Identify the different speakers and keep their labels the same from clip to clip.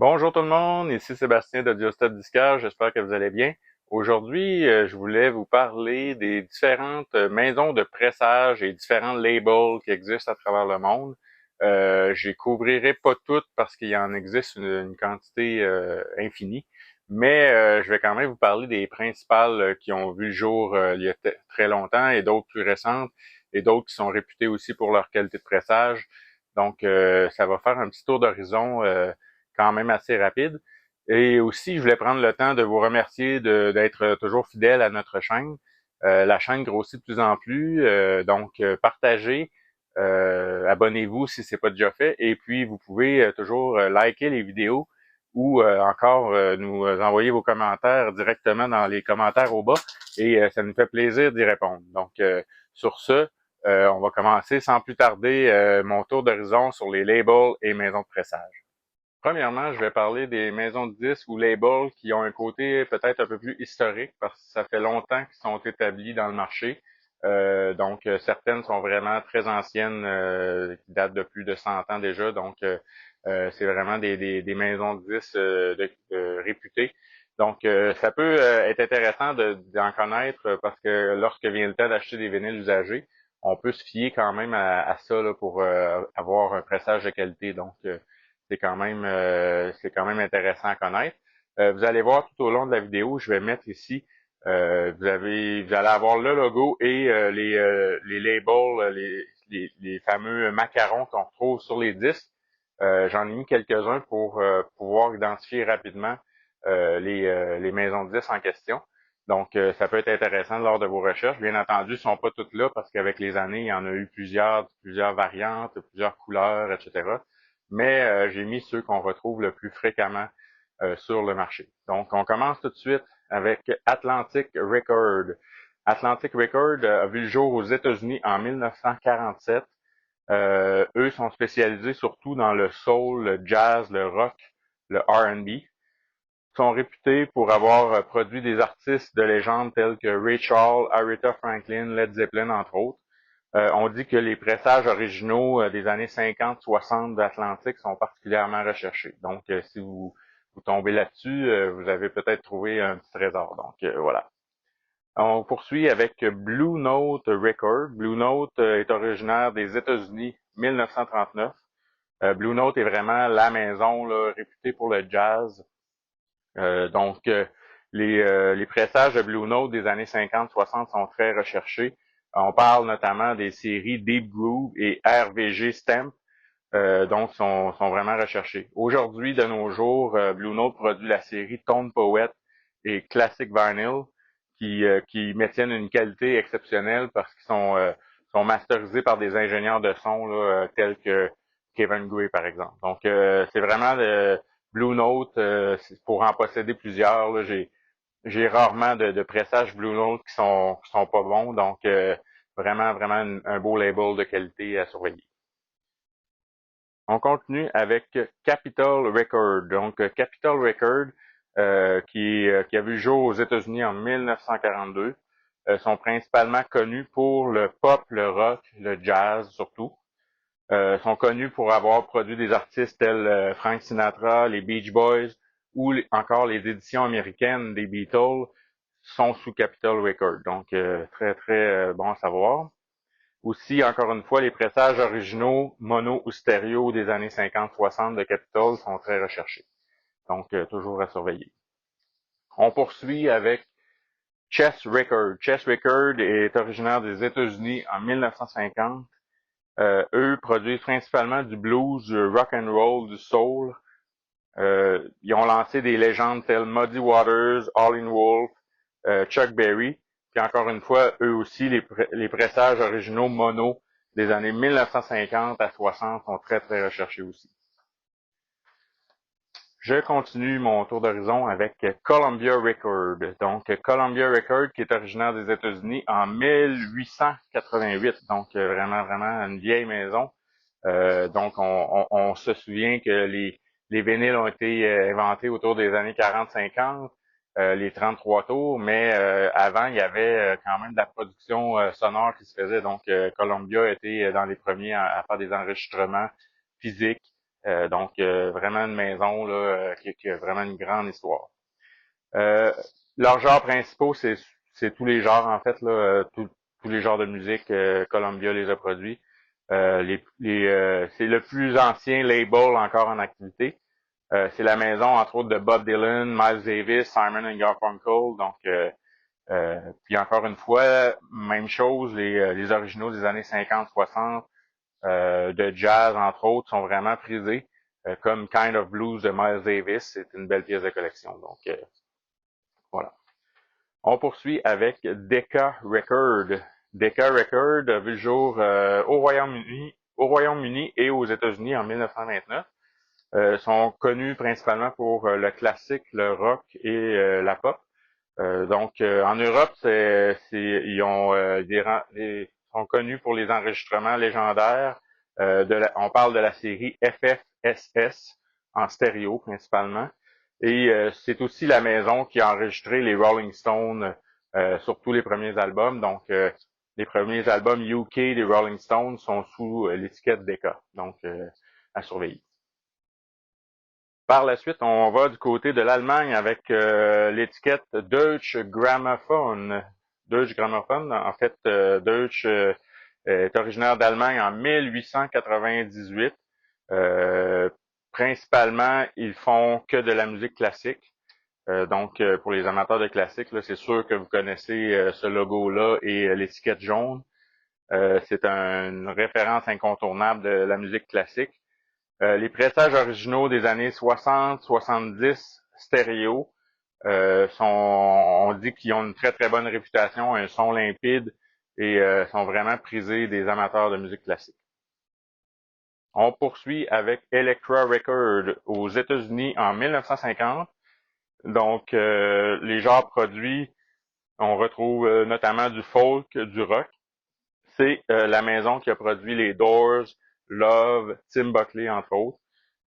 Speaker 1: Bonjour tout le monde, ici Sébastien de Diostat Discard, j'espère que vous allez bien. Aujourd'hui, je voulais vous parler des différentes maisons de pressage et différents labels qui existent à travers le monde. Je les couvrirai pas toutes parce qu'il y en existe une quantité infinie, mais je vais quand même vous parler des principales qui ont vu le jour il y a très longtemps et d'autres plus récentes et d'autres qui sont réputées aussi pour leur qualité de pressage. Donc, ça va faire un petit tour d'horizon quand même assez rapide. Et aussi, je voulais prendre le temps de vous remercier d'être toujours fidèle à notre chaîne. La chaîne grossit de plus en plus, donc partagez, abonnez-vous si c'est pas déjà fait, et puis vous pouvez toujours liker les vidéos ou encore nous envoyer vos commentaires directement dans les commentaires au bas, et ça nous fait plaisir d'y répondre. Donc, sur ce, on va commencer sans plus tarder mon tour d'horizon sur les labels et maisons de pressage. Premièrement, je vais parler des maisons de disques ou labels qui ont un côté peut-être un peu plus historique parce que ça fait longtemps qu'ils sont établis dans le marché. Certaines sont vraiment très anciennes, qui datent de plus de 100 ans déjà. C'est vraiment des maisons de disques réputées. Ça peut être intéressant d'en connaître parce que lorsque vient le temps d'acheter des vinyles usagés, on peut se fier quand même à ça là, pour avoir un pressage de qualité. C'est quand même intéressant à connaître. Vous allez voir tout au long de la vidéo, je vais mettre ici, vous allez avoir le logo et les labels, les fameux macarons qu'on retrouve sur les disques. J'en ai mis quelques-uns pour pouvoir identifier rapidement les maisons de disques en question. Ça peut être intéressant lors de vos recherches. Bien entendu, ils ne sont pas toutes là parce qu'avec les années, il y en a eu plusieurs variantes, plusieurs couleurs, etc. Mais j'ai mis ceux qu'on retrouve le plus fréquemment sur le marché. Donc, on commence tout de suite avec Atlantic Record. Atlantic Record a vu le jour aux États-Unis en 1947. Eux sont spécialisés surtout dans le soul, le jazz, le rock, le R&B. Ils sont réputés pour avoir produit des artistes de légende tels que Ray Charles, Aretha Franklin, Led Zeppelin, entre autres. On dit que les pressages originaux des années 50-60 d'Atlantic sont particulièrement recherchés. Si vous tombez là-dessus, vous avez peut-être trouvé un petit trésor. Voilà. On poursuit avec Blue Note Record. Blue Note est originaire des États-Unis, 1939. Blue Note est vraiment la maison là, réputée pour le jazz. Euh, donc, euh, les pressages de Blue Note des années 50-60 sont très recherchés. On parle notamment des séries Deep Groove et RVG Stamp, sont vraiment recherchés. Aujourd'hui, de nos jours, Blue Note produit la série Tone Poet et Classic Vinyl qui maintiennent une qualité exceptionnelle parce qu'ils sont masterisés par des ingénieurs de son là, tels que Kevin Gray, par exemple. C'est vraiment Blue Note, pour en posséder plusieurs, là, j'ai rarement de pressages Blue Note qui sont pas bons, vraiment un beau label de qualité à surveiller. On continue avec Capitol Record. Capitol Record, qui a vu le jour aux États-Unis en 1942, sont principalement connus pour le pop, le rock, le jazz surtout. Sont connus pour avoir produit des artistes tels Frank Sinatra, les Beach Boys ou encore les éditions américaines des Beatles sont sous Capitol Record. Très bon à savoir. Aussi, encore une fois, les pressages originaux, mono ou stéréo des années 50-60 de Capitol sont très recherchés. Toujours à surveiller. On poursuit avec Chess Record. Chess Record est originaire des États-Unis en 1950. Eux produisent principalement du blues, du rock and roll, du soul. Ils ont lancé des légendes telles Muddy Waters, Howlin' Wolf, Chuck Berry. Puis encore une fois, eux aussi, les pressages originaux mono des années 1950 à 60 sont très recherchés aussi. Je continue mon tour d'horizon avec Columbia Record. Columbia Record qui est originaire des États-Unis en 1888. Vraiment une vieille maison. On se souvient que les vinyles ont été inventés autour des années 40-50, les 33 tours, mais avant, il y avait quand même de la production sonore qui se faisait. Columbia était dans les premiers à faire des enregistrements physiques Donc, vraiment une maison là, qui a vraiment une grande histoire. Euh, Leurs genres principaux, c'est tous les genres, en fait, là, tous les genres de musique. Columbia les a produits. C'est le plus ancien label encore en activité. C'est la maison, entre autres, de Bob Dylan, Miles Davis, Simon and Garfunkel. Donc, puis encore une fois, même chose, les originaux des années 50-60, de jazz, entre autres, sont vraiment prisés. Comme Kind of Blues de Miles Davis, c'est une belle pièce de collection. Donc, voilà. On poursuit avec Decca Record. Decca Record a vu le jour au Royaume-Uni et aux États-Unis en 1929. Sont connus principalement pour le classique, le rock et la pop. Donc, en Europe, ils ont sont connus pour les enregistrements légendaires. On parle de la série FFSS en stéréo principalement. Et c'est aussi la maison qui a enregistré les Rolling Stones sur tous les premiers albums. Donc, les premiers albums UK des Rolling Stones sont sous l'étiquette Decca. Donc, à surveiller. Par la suite, on va du côté de l'Allemagne avec l'étiquette Deutsche Grammophon. Deutsche Grammophon, en fait, Deutsche est originaire d'Allemagne en 1898. Euh, Principalement, ils font que de la musique classique. Donc, pour les amateurs de classique, là, c'est sûr que vous connaissez ce logo-là et l'étiquette jaune. C'est une référence incontournable de la musique classique. Les pressages originaux des années 60-70 stéréo on dit qu'ils ont une très très bonne réputation, un son limpide et sont vraiment prisés des amateurs de musique classique. On poursuit avec Elektra Record aux États-Unis en 1950. Donc, les genres produits, on retrouve notamment du folk, du rock. C'est la maison qui a produit les Doors, Love, Tim Buckley, entre autres.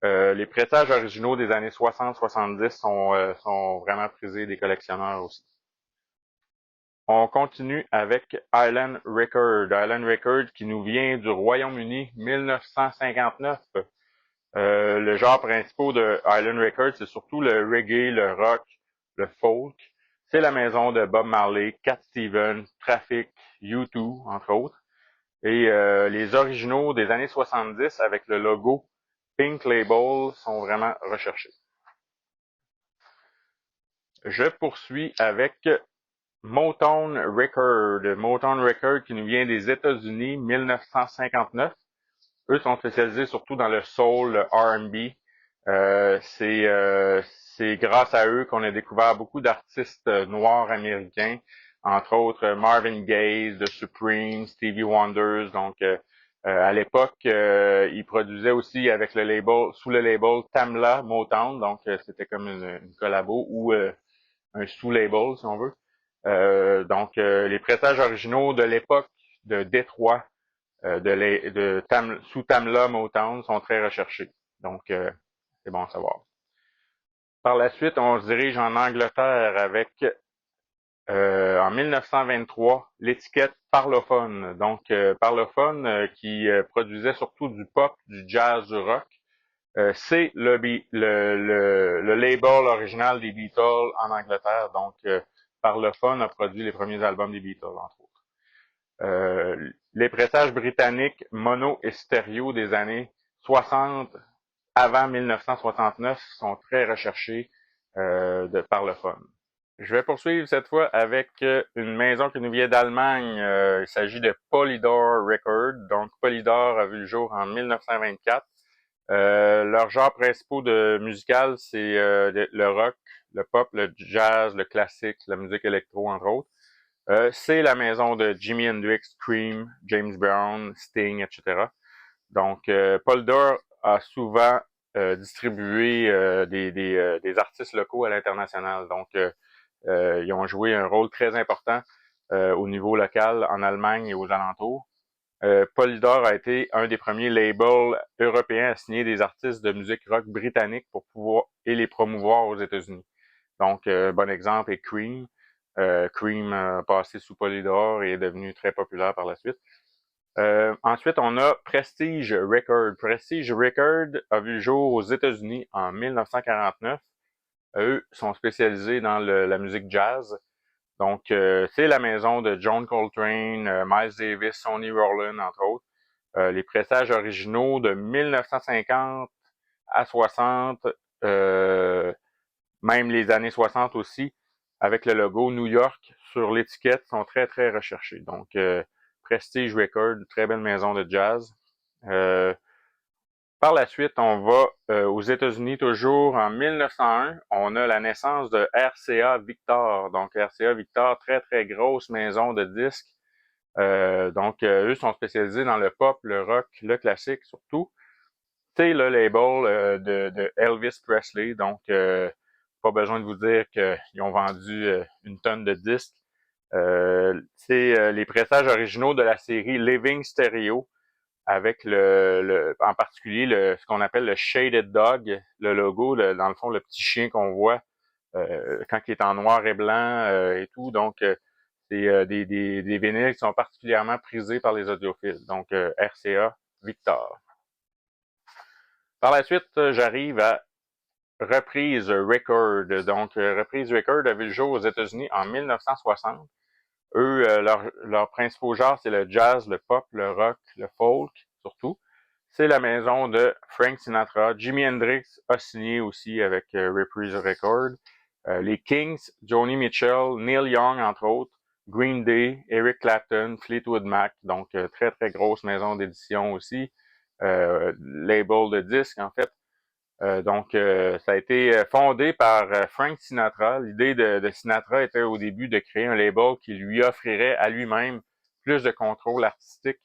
Speaker 1: Les pressages originaux des années 60-70 sont vraiment prisés des collectionneurs aussi. On continue avec Island Record. Island Record qui nous vient du Royaume-Uni 1959. Le genre principal de Island Record, c'est surtout le reggae, le rock, le folk. C'est la maison de Bob Marley, Cat Stevens, Traffic, U2, entre autres. Et les originaux des années 70 avec le logo Pink Label sont vraiment recherchés. Je poursuis avec Motown Record. Motown Record qui nous vient des États-Unis 1959. Eux sont spécialisés surtout dans le soul, le R&B. C'est grâce à eux qu'on a découvert beaucoup d'artistes noirs américains, entre autres Marvin Gaye, The Supremes, Stevie Wonders. Donc, à l'époque, ils produisaient aussi avec le label, sous le label Tamla Motown. Donc, c'était comme une collabo ou un sous-label, si on veut. Donc, les pressages originaux de l'époque de Détroit sous Tamla Motown sont très recherchés. Donc, c'est bon à savoir. Par la suite, on se dirige en Angleterre avec, en 1923, l'étiquette Parlophone. Donc, Parlophone qui produisait surtout du pop, du jazz, du rock. C'est le label original des Beatles en Angleterre. Donc, Parlophone a produit les premiers albums des Beatles, entre autres. Les pressages britanniques mono et stéréo des années 60 avant 1969 sont très recherchés de Parlophone. Je vais poursuivre cette fois avec une maison qui nous vient d'Allemagne. Il s'agit de Polydor Record. Donc, Polydor a vu le jour en 1924. Leurs genres principaux de musical, c'est le rock, le pop, le jazz, le classique, la musique électro, entre autres. C'est la maison de Jimi Hendrix, Cream, James Brown, Sting, etc. Donc, Paul Dore a souvent distribué des artistes locaux à l'international. Donc, ils ont joué un rôle très important au niveau local en Allemagne et aux alentours. Polydor a été un des premiers labels européens à signer des artistes de musique rock britannique pour pouvoir et les promouvoir aux États-Unis. Donc, bon exemple est Cream. Cream a passé sous Polydor et est devenu très populaire par la suite. Ensuite, on a Prestige Record. Prestige Record a vu le jour aux États-Unis en 1949. Eux sont spécialisés dans la musique jazz. Donc, c'est la maison de John Coltrane, Miles Davis, Sonny Rollin, entre autres. Les pressages originaux de 1950 à 60, même les années 60 aussi, avec le logo New York sur l'étiquette, sont très, très recherchés. Donc, Prestige Record, très belle maison de jazz. Par la suite, on va aux États-Unis toujours en 1901. On a la naissance de RCA Victor. Donc, RCA Victor, très, très grosse maison de disques. Donc, eux sont spécialisés dans le pop, le rock, le classique surtout. C'est le label de Elvis Presley. Donc, pas besoin de vous dire qu'ils ont vendu une tonne de disques. C'est les pressages originaux de la série Living Stereo, avec en particulier ce qu'on appelle le Shaded Dog, le logo, dans le fond, le petit chien qu'on voit quand il est en noir et blanc et tout. Donc, c'est des vinyles qui sont particulièrement prisés par les audiophiles. Donc, RCA Victor. Par la suite, j'arrive à Reprise Record. Donc, Reprise Record a vu le jour aux États-Unis en 1960. Eux, leurs principaux genres, c'est le jazz, le pop, le rock, le folk, surtout. C'est la maison de Frank Sinatra. Jimi Hendrix a signé aussi avec Reprise Record. Les Kings, Joni Mitchell, Neil Young, entre autres, Green Day, Eric Clapton, Fleetwood Mac. Donc, très, très grosse maison d'édition aussi. Label de disques, en fait. Donc, ça a été fondé par Frank Sinatra. L'idée de Sinatra était au début de créer un label qui lui offrirait à lui-même plus de contrôle artistique.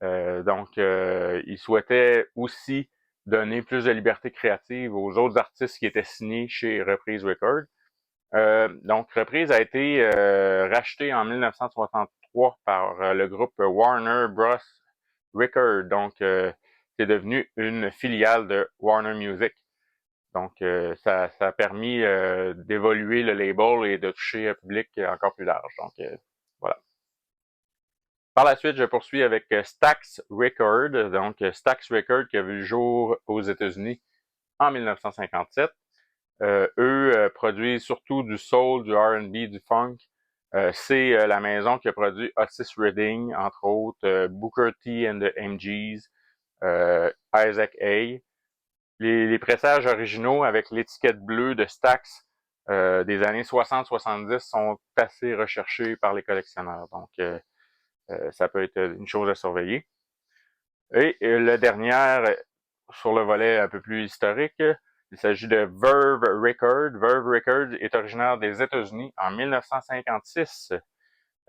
Speaker 1: Donc, il souhaitait aussi donner plus de liberté créative aux autres artistes qui étaient signés chez Reprise Records. Donc, Reprise a été racheté en 1963 par le groupe Warner Bros. Records. Donc, c'est devenu une filiale de Warner Music. Donc, ça a permis d'évoluer le label et de toucher un public encore plus large. Donc, voilà. Par la suite, je poursuis avec Stax Records. Donc, Stax Records qui a vu le jour aux États-Unis en 1957. Eux produisent surtout du soul, du R&B, du funk. C'est la maison qui a produit Otis Redding, entre autres, Booker T and the MGs, Isaac A. Les pressages originaux avec l'étiquette bleue de Stax des années 60-70 sont assez recherchés par les collectionneurs. Donc, ça peut être une chose à surveiller. Et le dernier, sur le volet un peu plus historique, il s'agit de Verve Records. Verve Records est originaire des États-Unis en 1956.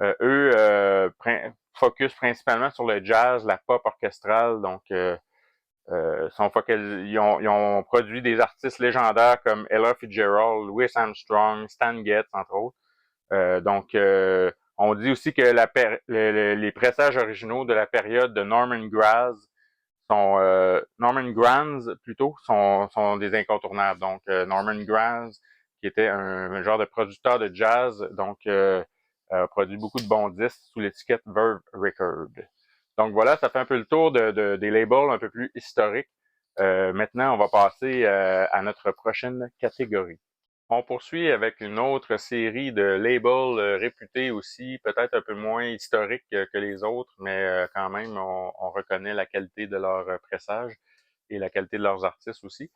Speaker 1: Eux focus principalement sur le jazz, la pop orchestrale, donc ils ont produit des artistes légendaires comme Ella Fitzgerald, Louis Armstrong, Stan Getz, entre autres. Donc, on dit aussi que les pressages originaux de la période de Norman Granz plutôt, sont des incontournables. Donc, Norman Granz, qui était un genre de producteur de jazz, donc a produit beaucoup de bons disques sous l'étiquette Verve Records. Donc voilà, ça fait un peu le tour des labels un peu plus historiques. Maintenant, on va passer à notre prochaine catégorie. On poursuit avec une autre série de labels réputés aussi, peut-être un peu moins historiques que les autres, mais quand même, on reconnaît la qualité de leur pressage et la qualité de leurs artistes aussi.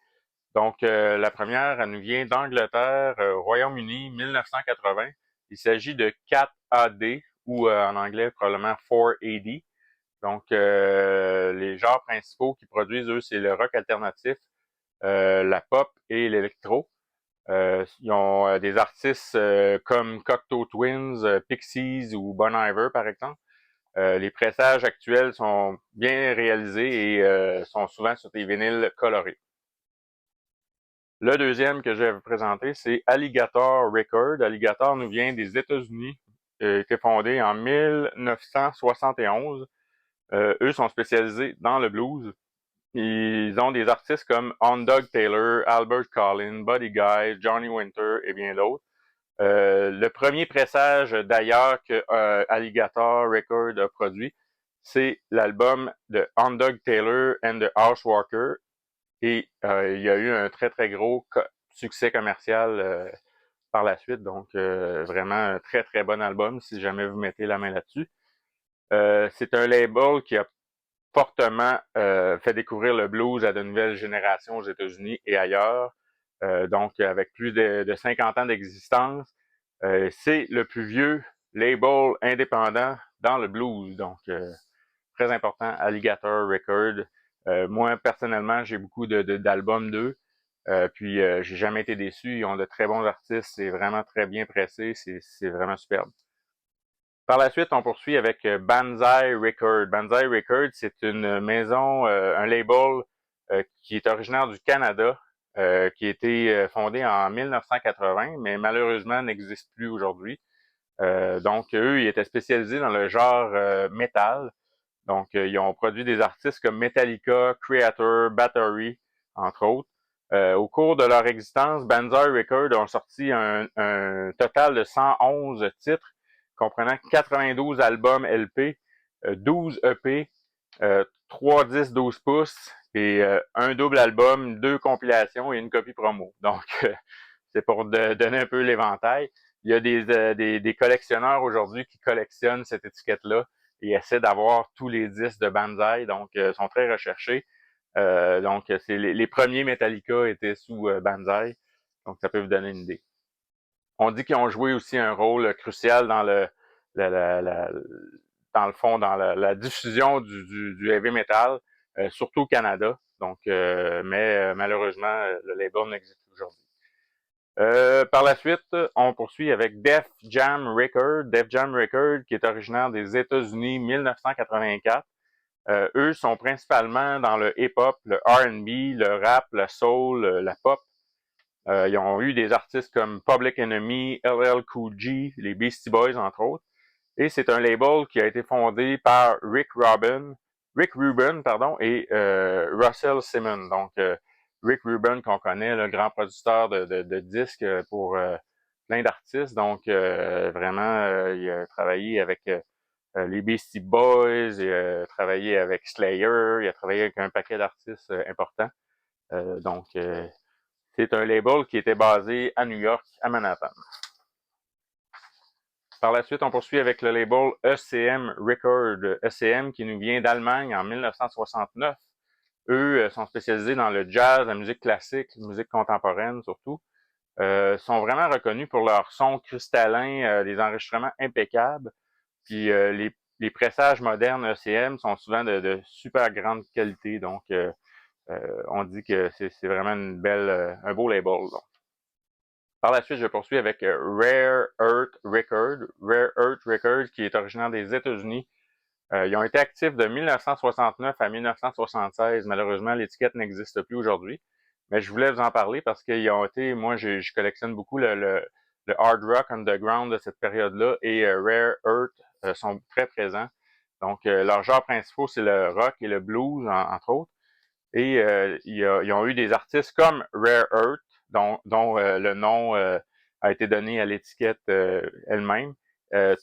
Speaker 1: Donc, la première, elle nous vient d'Angleterre, Royaume-Uni, 1980. Il s'agit de 4AD, ou en anglais probablement 4AD. Donc, les genres principaux qu'ils produisent, eux, c'est le rock alternatif, la pop et l'électro. Ils ont des artistes comme Cocteau Twins, Pixies ou Bon Iver, par exemple. Les pressages actuels sont bien réalisés et sont souvent sur des vinyles colorés. Le deuxième que je vais vous présenter, c'est Alligator Records. Alligator nous vient des États-Unis, été fondé en 1971. Eux sont spécialisés dans le blues. Ils ont des artistes comme Dog Taylor, Albert Collin, Buddy Guy, Johnny Winter et bien d'autres. Le premier pressage d'ailleurs que Alligator Records a produit, c'est l'album de Dog Taylor and the Housewalker. Et il y a eu un très très gros succès commercial par la suite. Donc vraiment un très très bon album si jamais vous mettez la main là-dessus. C'est un label qui a fortement fait découvrir le blues à de nouvelles générations aux États-Unis et ailleurs. Donc avec plus de 50 ans d'existence. C'est le plus vieux label indépendant dans le blues. Donc très important, Alligator Record. Moi, personnellement, j'ai beaucoup d'albums d'eux. Puis, j'ai jamais été déçu. Ils ont de très bons artistes. C'est vraiment très bien pressé. C'est vraiment superbe. Par la suite, on poursuit avec Banzai Record. Banzai Record, c'est une maison, un label qui est originaire du Canada, qui a été fondé en 1980, mais malheureusement n'existe plus aujourd'hui. Donc, eux, ils étaient spécialisés dans le genre métal. Donc, ils ont produit des artistes comme Metallica, Creator, Battery, entre autres. Au cours de leur existence, Banzai Records ont sorti un total de 111 titres, comprenant 92 albums LP, 12 EP, 3 disques 12 pouces, et un double album, 2 compilations et une copie promo. Donc, c'est pour donner un peu l'éventail. Il y a des collectionneurs aujourd'hui qui collectionnent cette étiquette-là et essaient d'avoir tous les disques de Banzai, donc sont très recherchés. Donc, c'est les premiers Metallica étaient sous Banzai, donc ça peut vous donner une idée. On dit qu'ils ont joué aussi un rôle crucial dans la, la, la, dans le fond, dans la diffusion du heavy metal, surtout au Canada. Donc, mais malheureusement, le label n'existe plus aujourd'hui. Par la suite, on poursuit avec Def Jam Record. Def Jam Record, qui est originaire des États-Unis, 1984. Eux sont principalement dans le hip-hop, le R&B, le rap, le soul, la pop. Ils ont eu des artistes comme Public Enemy, LL Cool J, les Beastie Boys, entre autres. Et c'est un label qui a été fondé par Rick Rubin, pardon, et Russell Simmons. Donc, Rick Rubin, qu'on connaît, le grand producteur de disques pour plein d'artistes. Donc, vraiment, il a travaillé avec les Beastie Boys, il a travaillé avec Slayer, il a travaillé avec un paquet d'artistes importants. Donc, c'est un label qui était basé à New York, à Manhattan. Par la suite, on poursuit avec le label ECM Record. ECM qui nous vient d'Allemagne en 1969. Eux sont spécialisés dans le jazz, la musique classique, la musique contemporaine surtout. Sont vraiment reconnus pour leur son cristallin, des enregistrements impeccables. Puis les pressages modernes ECM sont souvent de super grande qualité. Donc, on dit que c'est vraiment un beau label. Donc. Par la suite, je poursuis avec Rare Earth Record. Rare Earth Record, qui est originaire des États-Unis. Ils ont été actifs de 1969 à 1976. Malheureusement, l'étiquette n'existe plus aujourd'hui. Mais je voulais vous en parler parce qu'ils ont été, moi, je collectionne beaucoup le hard rock underground de cette période-là et Rare Earth sont très présents. Donc, leurs genres principaux, c'est le rock et le blues, entre autres. Et ils ont eu des artistes comme Rare Earth, dont le nom a été donné à l'étiquette elle-même.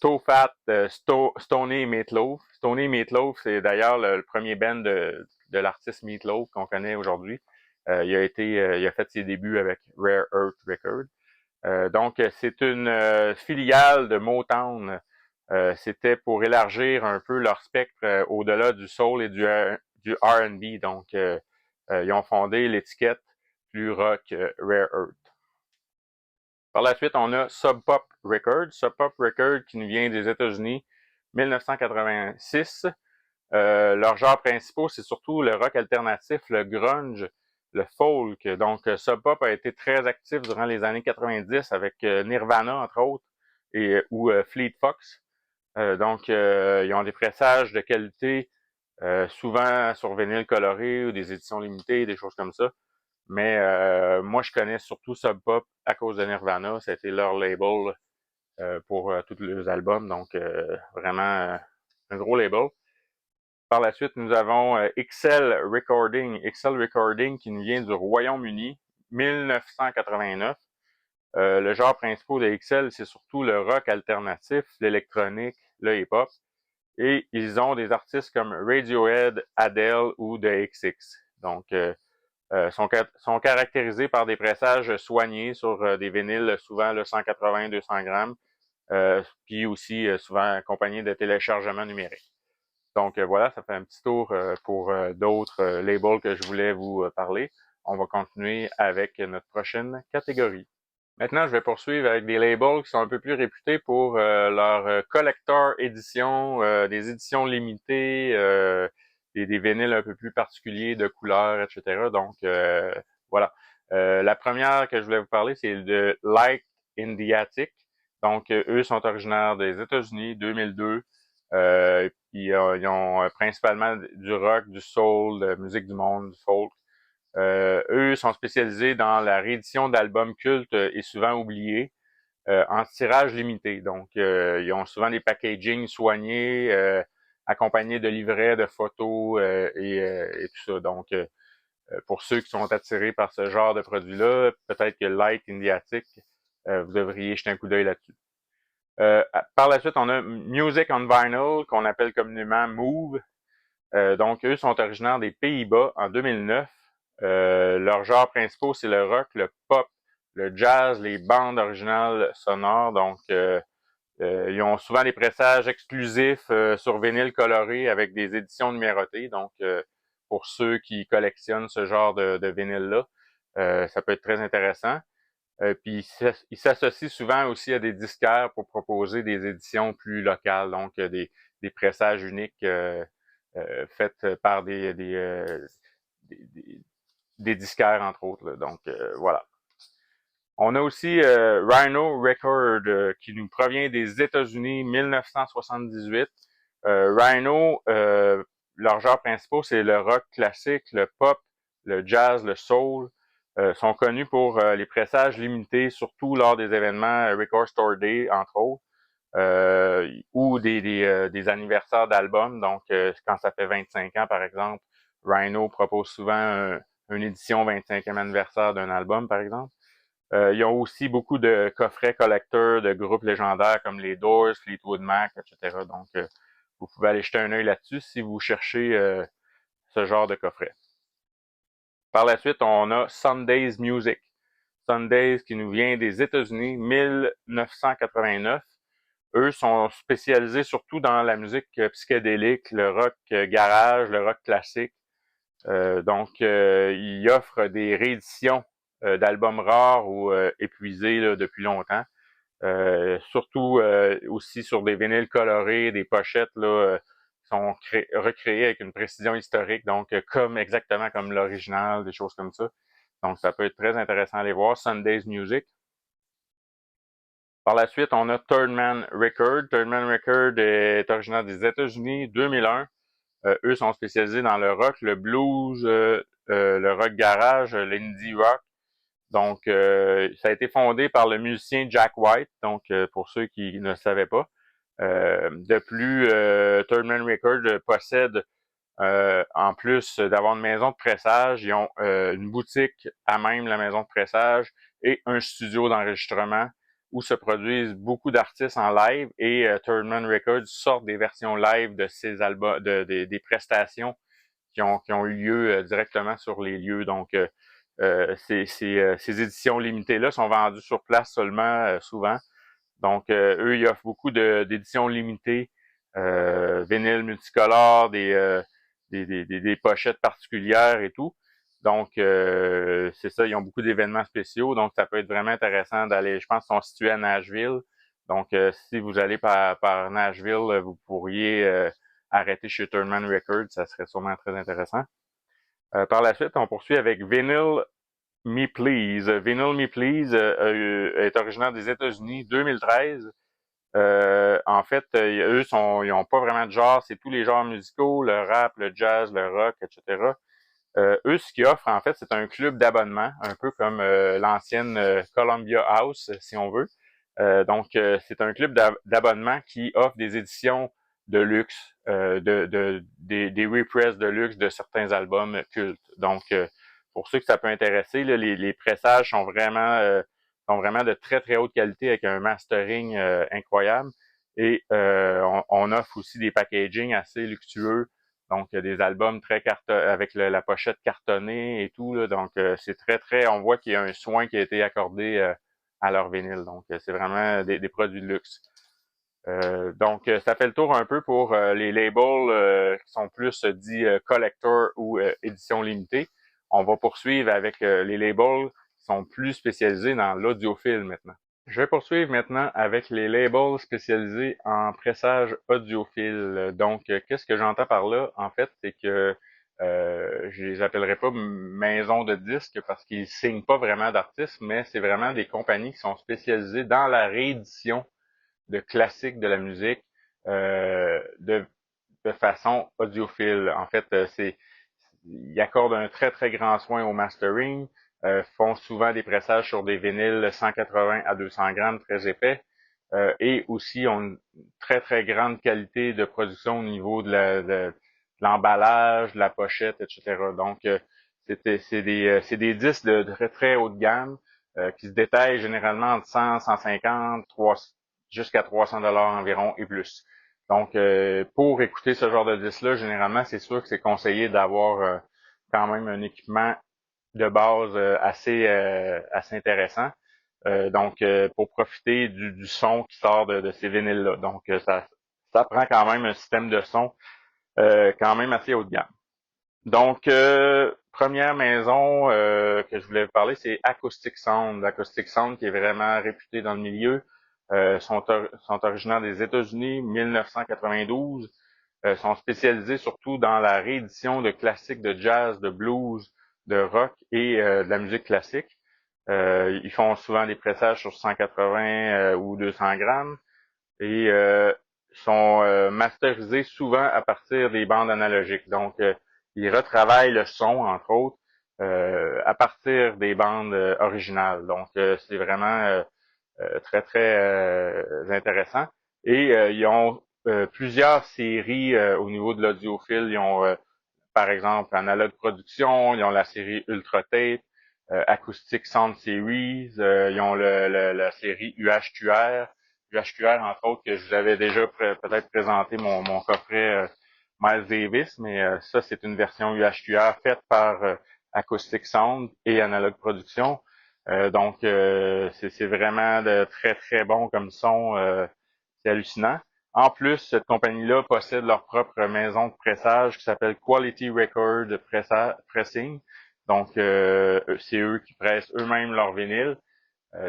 Speaker 1: Tofat, Stoney Meatloaf. Stoney Meatloaf, c'est d'ailleurs le premier band de l'artiste Meatloaf qu'on connaît aujourd'hui. Il a fait ses débuts avec Rare Earth Records. Donc, c'est une filiale de Motown. C'était pour élargir un peu leur spectre au-delà du soul et du R&B. Donc, ils ont fondé l'étiquette plus rock Rare Earth. Par la suite, on a Sub Pop Records. Sub Pop Records qui nous vient des États-Unis, 1986. Leurs genres principaux, c'est surtout le rock alternatif, le grunge, le folk. Donc, Sub Pop a été très actif durant les années 90 avec Nirvana, entre autres, ou Fleet Fox. Donc, ils ont des pressages de qualité, souvent sur vinyle coloré ou des éditions limitées, des choses comme ça. Mais moi, je connais surtout Sub Pop à cause de Nirvana. Ça a été leur label pour tous les albums. Donc, vraiment un gros label. Par la suite, nous avons XL Recording. XL Recording qui nous vient du Royaume-Uni, 1989. Le genre principal de XL, c'est surtout le rock alternatif, l'électronique, le hip-hop. et ils ont des artistes comme Radiohead, Adele ou The XX. Donc, sont caractérisés par des pressages soignés sur des vinyles, souvent 180-200 grammes, puis aussi souvent accompagnés de téléchargements numériques. Donc voilà, ça fait un petit tour pour d'autres labels que je voulais vous parler. On va continuer avec notre prochaine catégorie. Maintenant, je vais poursuivre avec des labels qui sont un peu plus réputés pour leur collector édition, des éditions limitées, des vinyles un peu plus particuliers de couleurs, etc. Donc, voilà. La première que je voulais vous parler, c'est de Light in the Attic. Donc, eux sont originaires des États-Unis, 2002. Ils ont principalement du rock, du soul, de la musique du monde, du folk. Eux sont spécialisés dans la réédition d'albums cultes et souvent oubliés en tirage limité. Donc, ils ont souvent des packagings soignés, accompagnés de livrets, de photos et tout ça. Donc, pour ceux qui sont attirés par ce genre de produit-là, peut-être que Light in the Attic, vous devriez jeter un coup d'œil là-dessus. Par la suite, on a Music on Vinyl, qu'on appelle communément Move. Donc, eux sont originaires des Pays-Bas en 2009. Leurs genres principaux, c'est le rock, le pop, le jazz, les bandes originales sonores. Donc, ils ont souvent des pressages exclusifs sur vinyle coloré avec des éditions numérotées. Donc, pour ceux qui collectionnent ce genre de vinyle-là, ça peut être très intéressant. Puis, ils s'associent souvent aussi à des disquaires pour proposer des éditions plus locales, donc des pressages uniques faits par des disquaires, entre autres. Là. Donc, voilà. On a aussi Rhino Record qui nous provient des États-Unis, 1978. Rhino, leurs genres principaux, c'est le rock classique, le pop, le jazz, le soul. Sont connus pour les pressages limités, surtout lors des événements Record Store Day, entre autres, ou des anniversaires d'albums. Donc, quand ça fait 25 ans, par exemple, Rhino propose souvent une édition 25e anniversaire d'un album, par exemple. Ils ont aussi beaucoup de coffrets collecteurs de groupes légendaires comme les Doors, Fleetwood Mac, etc. Donc, vous pouvez aller jeter un œil là-dessus si vous cherchez ce genre de coffret. Par la suite, on a Sunday's Music. Sunday's qui nous vient des États-Unis, 1989. Eux sont spécialisés surtout dans la musique psychédélique, le rock garage, le rock classique. Donc, ils offrent des rééditions d'albums rares ou épuisés là, depuis longtemps. Surtout aussi sur des vinyles colorés, des pochettes là, qui sont recréées avec une précision historique, donc comme exactement comme l'original, des choses comme ça. Donc, ça peut être très intéressant à aller voir. Sunday's Music. Par la suite, on a Third Man Record. Third Man Record est originaire des États-Unis, 2001. Eux sont spécialisés dans le rock, le blues, le rock garage, l'indie rock. Donc, ça a été fondé par le musicien Jack White, donc pour ceux qui ne le savaient pas. De plus, Third Man Record possède, en plus d'avoir une maison de pressage, ils ont une boutique à même la maison de pressage et un studio d'enregistrement où se produisent beaucoup d'artistes en live et Third Man Records sort des versions live de ces albums, des prestations qui ont eu lieu directement sur les lieux. Donc, ces éditions limitées-là sont vendues sur place seulement, souvent. Donc, eux, ils offrent beaucoup d'éditions limitées, vinyles multicolores, des pochettes particulières et tout. Donc, c'est ça, ils ont beaucoup d'événements spéciaux. Donc, ça peut être vraiment intéressant d'aller, je pense qu'ils sont situés à Nashville. Donc, si vous allez par Nashville, vous pourriez arrêter chez Turnman Records. Ça serait sûrement très intéressant. Par la suite, on poursuit avec Vinyl Me Please. Vinyl Me Please est originaire des États-Unis, 2013. En fait, ils ont pas vraiment de genre, c'est tous les genres musicaux, le rap, le jazz, le rock, etc. Eux, ce qu'ils offrent, en fait, c'est un club d'abonnement, un peu comme l'ancienne Columbia House, si on veut. Donc, c'est un club d'abonnement qui offre des éditions de luxe, des repress de luxe de certains albums cultes. Donc, pour ceux que ça peut intéresser, là, les pressages sont vraiment de très, très haute qualité avec un mastering incroyable. Et on on offre aussi des packaging assez luxueux, donc des albums très avec la pochette cartonnée et tout, là, donc c'est très, on voit qu'il y a un soin qui a été accordé à leur vinyle, donc c'est vraiment des produits de luxe. Donc, ça fait le tour un peu pour les labels qui sont plus dits collector ou édition limitée. On va poursuivre avec les labels qui sont plus spécialisés dans l'audiophile maintenant. Je vais poursuivre maintenant avec les labels spécialisés en pressage audiophile. Donc, qu'est-ce que j'entends par là? En fait, c'est que je les appellerai pas maisons de disques parce qu'ils signent pas vraiment d'artistes, mais c'est vraiment des compagnies qui sont spécialisées dans la réédition de classiques de la musique de façon audiophile. En fait, ils accordent un très grand soin au mastering, font souvent des pressages sur des vinyles 180 à 200 grammes très épais, et aussi ont une très grande qualité de production au niveau de l'emballage, de la pochette, etc. Donc, c'est des disques de très haut de gamme qui se détaillent généralement entre 100, 150, 300, jusqu'à 300 dollars environ et plus. Donc, pour écouter ce genre de disque-là, généralement, c'est sûr que c'est conseillé d'avoir quand même un équipement de base assez intéressant. Donc, pour profiter du son qui sort de ces vinyles-là. Donc, ça prend quand même un système de son quand même assez haut de gamme. Donc, première maison que je voulais vous parler, c'est Acoustic Sound. Acoustic Sound qui est vraiment réputé dans le milieu. Sont originaires des États-Unis, 1992. Sont spécialisés surtout dans la réédition de classiques de jazz, de blues, de rock et de la musique classique. Ils font souvent des pressages sur 180 ou 200 grammes et sont masterisés souvent à partir des bandes analogiques. Donc, ils retravaillent le son, entre autres, à partir des bandes originales. Donc, c'est vraiment très intéressant. Et ils ont plusieurs séries au niveau de l'audiophile. Ils ont, par exemple, Analog Production, ils ont la série Ultra Tape, Acoustic Sound Series, ils ont la série UHQR. UHQR, entre autres, que je vous avais déjà peut-être présenté mon coffret Miles Davis, mais ça, c'est une version UHQR faite par Acoustic Sound et Analog Production. Donc, c'est vraiment de très bon comme son. C'est hallucinant. En plus, cette compagnie-là possède leur propre maison de pressage qui s'appelle Quality Record Pressing. Donc, c'est eux qui pressent eux-mêmes leur vinyle.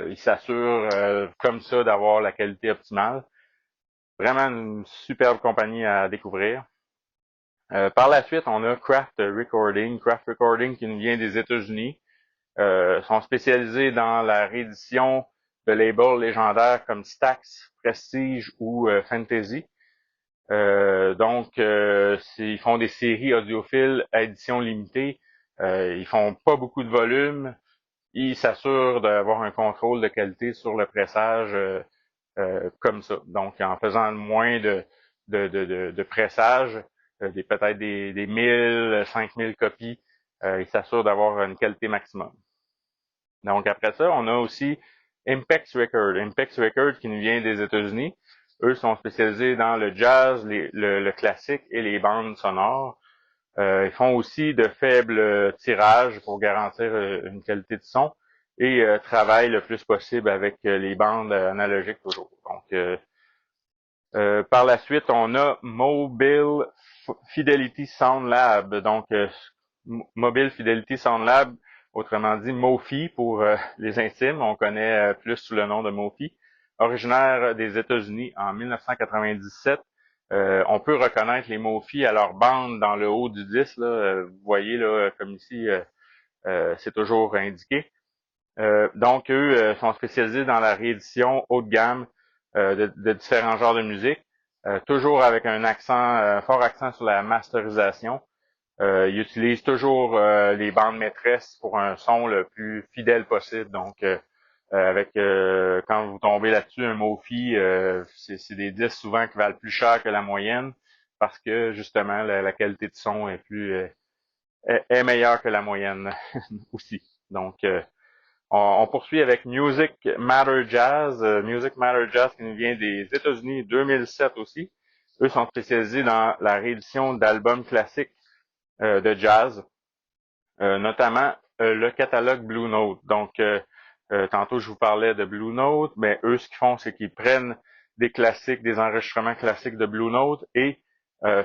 Speaker 1: Ils s'assurent comme ça d'avoir la qualité optimale. Vraiment une superbe compagnie à découvrir. Par la suite, on a Craft Recording. Craft Recording qui nous vient des États-Unis. Sont spécialisés dans la réédition de labels légendaires comme Stax, Prestige ou Fantasy. Donc, ils font des séries audiophiles à édition limitée. Ils font pas beaucoup de volume. Ils s'assurent d'avoir un contrôle de qualité sur le pressage comme ça. Donc, en faisant moins de pressage, peut-être des 1000, 5000 copies, ils s'assurent d'avoir une qualité maximum. Donc, après ça, on a aussi Impex Record. Impex Record qui nous vient des États-Unis. Eux sont spécialisés dans le jazz, le classique et les bandes sonores. Ils font aussi de faibles tirages pour garantir une qualité de son et travaillent le plus possible avec les bandes analogiques toujours. Donc, par la suite, on a Mobile Fidelity Sound Lab. Donc, Mobile Fidelity Sound Lab, autrement dit Mofi pour les intimes. On connaît plus sous le nom de Mofi. Originaire des États-Unis en 1997. On peut reconnaître les Mofi à leur bande dans le haut du disque. Là. Vous voyez, là, comme ici, c'est toujours indiqué. Donc, eux sont spécialisés dans la réédition haut de gamme de différents genres de musique, toujours avec un fort accent sur la masterisation. Ils utilisent toujours les bandes maîtresses pour un son le plus fidèle possible. Donc, quand vous tombez là-dessus, un Mofi, c'est des disques souvent qui valent plus cher que la moyenne parce que justement la qualité de son est meilleure que la moyenne aussi. Donc, on poursuit avec Music Matter Jazz. Music Matter Jazz qui nous vient des États-Unis 2007 aussi. Eux sont spécialisés dans la réédition d'albums classiques de jazz, notamment le catalogue Blue Note. Donc, tantôt, je vous parlais de Blue Note, mais eux, ce qu'ils font, c'est qu'ils prennent des classiques, des enregistrements classiques de Blue Note et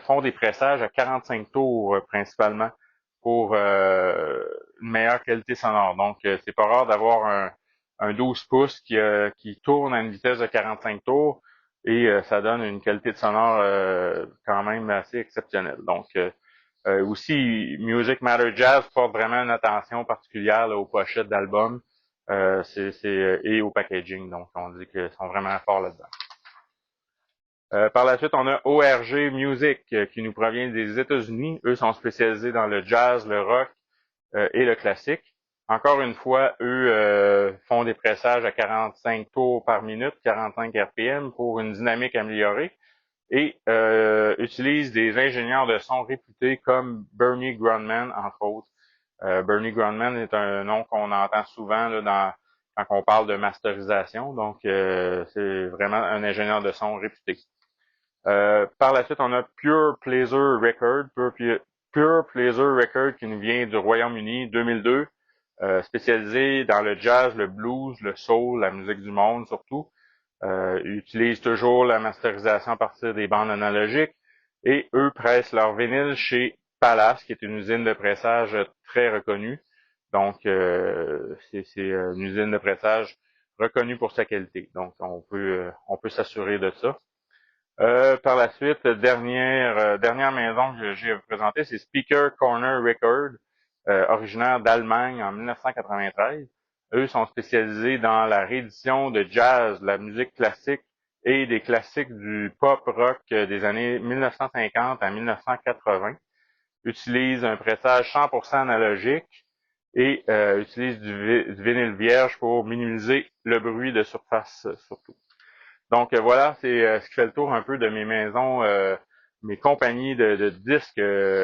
Speaker 1: font des pressages à 45 tours principalement pour une meilleure qualité sonore. Donc, c'est pas rare d'avoir un 12 pouces qui tourne à une vitesse de 45 tours et ça donne une qualité de sonore quand même assez exceptionnelle. Donc, aussi, Music Matter Jazz porte vraiment une attention particulière là, aux pochettes d'albums et au packaging. Donc, on dit qu'ils sont vraiment forts là-dedans. Par la suite, on a ORG Music qui nous provient des États-Unis. Eux sont spécialisés dans le jazz, le rock et le classique. Encore une fois, eux font des pressages à 45 tours par minute, 45 RPM pour une dynamique améliorée et utilisent des ingénieurs de son réputés comme Bernie Grundman, entre autres. Bernie Grundman est un nom qu'on entend souvent là, quand on parle de masterisation, donc c'est vraiment un ingénieur de son réputé. Par la suite, on a Pure Pleasure Record, Pure Pleasure Record qui nous vient du Royaume-Uni, 2002, spécialisé dans le jazz, le blues, le soul, la musique du monde surtout. Ils utilisent toujours la masterisation à partir des bandes analogiques et eux pressent leur vinyle chez Palace, qui est une usine de pressage très reconnue. Donc, c'est une usine de pressage reconnue pour sa qualité. Donc, on peut s'assurer de ça. Par la suite, dernière maison que j'ai présentée, c'est Speaker Corner Record, originaire d'Allemagne en 1993. Eux sont spécialisés dans la réédition de jazz, de la musique classique et des classiques du pop rock des années 1950 à 1980. Utilisent un pressage 100% analogique et utilisent du vinyle vierge pour minimiser le bruit de surface surtout. Donc voilà, c'est ce qui fait le tour un peu de mes maisons, mes compagnies de disques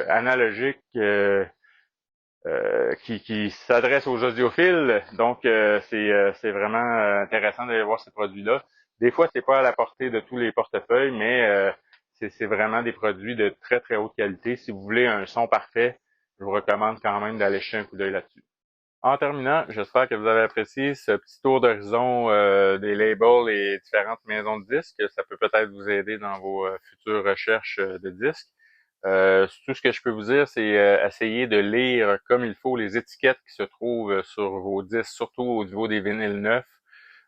Speaker 1: analogiques qui s'adressent aux audiophiles. Donc c'est vraiment intéressant d'aller voir ces produits-là. Des fois, c'est pas à la portée de tous les portefeuilles, mais c'est vraiment des produits de très très haute qualité. Si vous voulez un son parfait, je vous recommande quand même d'aller jeter un coup d'œil là-dessus. En terminant, j'espère que vous avez apprécié ce petit tour d'horizon des labels et différentes maisons de disques. Ça peut peut-être vous aider dans vos futures recherches de disques. Tout ce que je peux vous dire, c'est essayer de lire comme il faut les étiquettes qui se trouvent sur vos disques, surtout au niveau des vinyles neufs.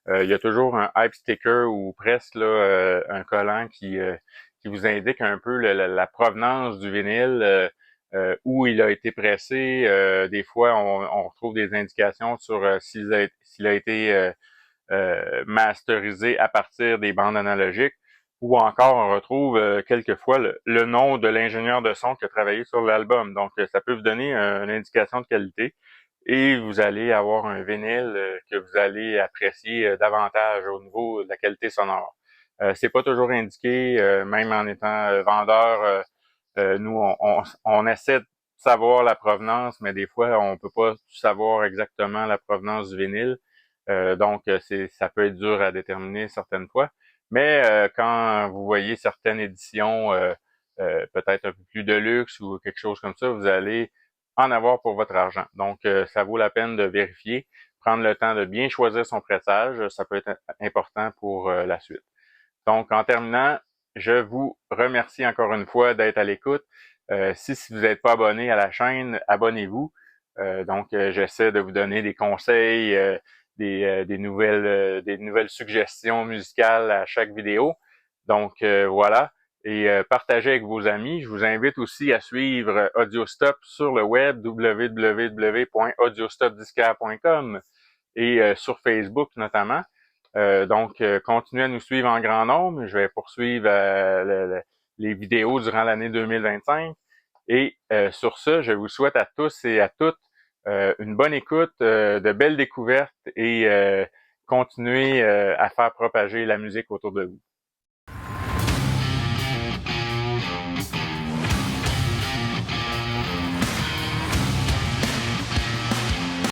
Speaker 1: Il y a toujours un hype sticker ou presque là, un collant qui vous indique un peu la provenance du vinyle, où il a été pressé. Des fois, on retrouve des indications sur s'il a été masterisé à partir des bandes analogiques, ou encore on retrouve quelquefois le nom de l'ingénieur de son qui a travaillé sur l'album. Donc, ça peut vous donner une indication de qualité et vous allez avoir un vinyle que vous allez apprécier davantage au niveau de la qualité sonore. C'est pas toujours indiqué, même en étant vendeur. Nous, on essaie de savoir la provenance, mais des fois, on peut pas savoir exactement la provenance du vinyle. Donc, ça peut être dur à déterminer certaines fois. Mais quand vous voyez certaines éditions, peut-être un peu plus de luxe ou quelque chose comme ça, vous allez en avoir pour votre argent. Donc, ça vaut la peine de vérifier, prendre le temps de bien choisir son pressage. Ça peut être important pour la suite. Donc, en terminant, je vous remercie encore une fois d'être à l'écoute. Si vous n'êtes pas abonné à la chaîne, abonnez-vous. Donc, j'essaie de vous donner des conseils, des nouvelles suggestions musicales à chaque vidéo. Donc, voilà. Et partagez avec vos amis. Je vous invite aussi à suivre AudioStop sur le web, www.audiostopdisquaire.com et sur Facebook notamment. Donc, continuez à nous suivre en grand nombre. Je vais poursuivre les vidéos durant l'année 2025. Et sur ce, je vous souhaite à tous et à toutes une bonne écoute, de belles découvertes et continuez à faire propager la musique autour de vous.